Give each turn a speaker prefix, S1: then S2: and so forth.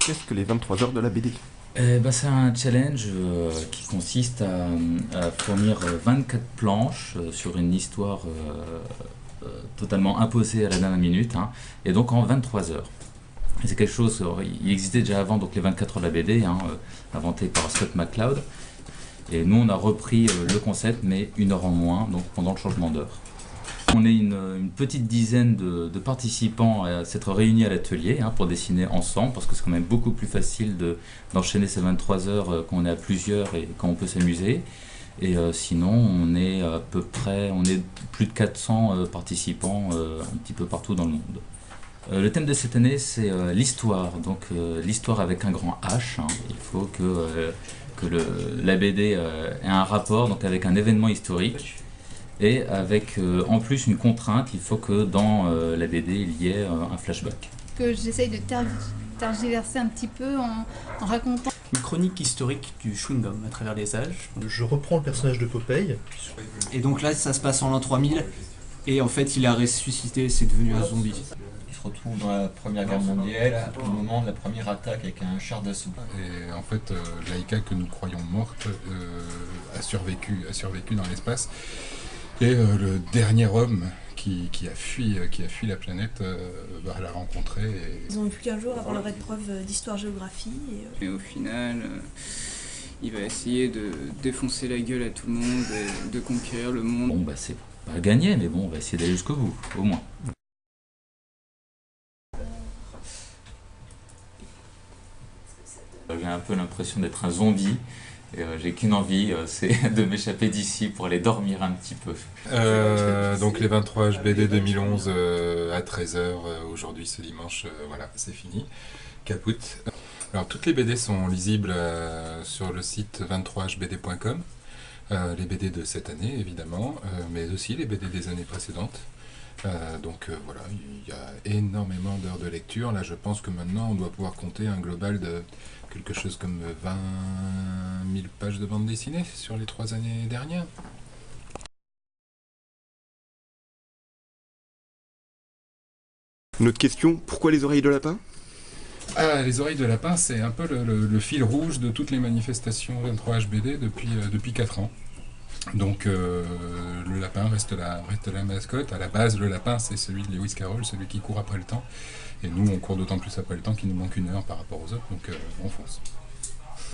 S1: Qu'est-ce que les 23 heures de la BD?
S2: C'est un challenge qui consiste à fournir 24 planches sur une histoire totalement imposée à la dernière minute, hein, et donc en 23 heures. Et c'est quelque chose, il existait déjà avant, donc les 24 heures de la BD, hein, inventé par Scott McCloud. Et nous, on a repris le concept, mais une heure en moins, donc pendant le changement d'heure. On est une petite dizaine de participants à s'être réunis à l'atelier, hein, pour dessiner ensemble, parce que c'est quand même beaucoup plus facile d'enchaîner ces 23 heures quand on est à plusieurs et quand on peut s'amuser. Et sinon, on est à peu près, on est plus de 400 participants un petit peu partout dans le monde. Le thème de cette année, c'est l'histoire, donc l'histoire avec un grand H, hein. Il faut que la BD ait un rapport donc avec un événement historique. Et avec en plus une contrainte, il faut que dans la BD il y ait un flashback.
S3: Que j'essaye de tergiverser un petit peu en racontant.
S4: Une chronique historique du chewing-gum à travers les âges.
S5: Je reprends le personnage de Popeye.
S6: Et donc là, ça se passe en l'an 3000, et en fait, il a ressuscité, c'est devenu un zombie.
S7: Il se retrouve dans la Première Guerre mondiale, au moment de la première attaque avec un char d'assaut.
S8: Et en fait, Laika, que nous croyons morte, a survécu dans l'espace. Et le dernier homme qui a fui la planète va la rencontrer.
S9: Ils n'ont eu plus qu'un jour avant leur épreuve d'histoire-géographie.
S10: Et au final, il va essayer de défoncer la gueule à tout le monde et de conquérir le monde.
S2: Bon, c'est pas gagné, mais bon, on va essayer d'aller jusqu'au bout, au moins. J'ai un peu l'impression d'être un zombie. Et j'ai qu'une envie, c'est de m'échapper d'ici pour aller dormir un petit peu.
S8: Donc les 23 HBD 2011 à 13h, aujourd'hui ce dimanche, voilà, c'est fini. Caput. Alors toutes les BD sont lisibles sur le site 23hbd.com. Les BD de cette année évidemment, mais aussi les BD des années précédentes. Voilà, il y a énormément d'heures de lecture. Là je pense que maintenant on doit pouvoir compter un global de quelque chose comme 20 000 pages de bande dessinée sur les 3 années dernières.
S1: Une autre question, pourquoi les oreilles de lapin?
S8: Les oreilles de lapin, c'est un peu le fil rouge de toutes les manifestations 23 HBD depuis 4 ans. Donc le lapin reste la mascotte. À la base, le lapin, c'est celui de Lewis Carroll, celui qui court après le temps. Et nous, on court d'autant plus après le temps qu'il nous manque une heure par rapport aux autres, donc on fonce.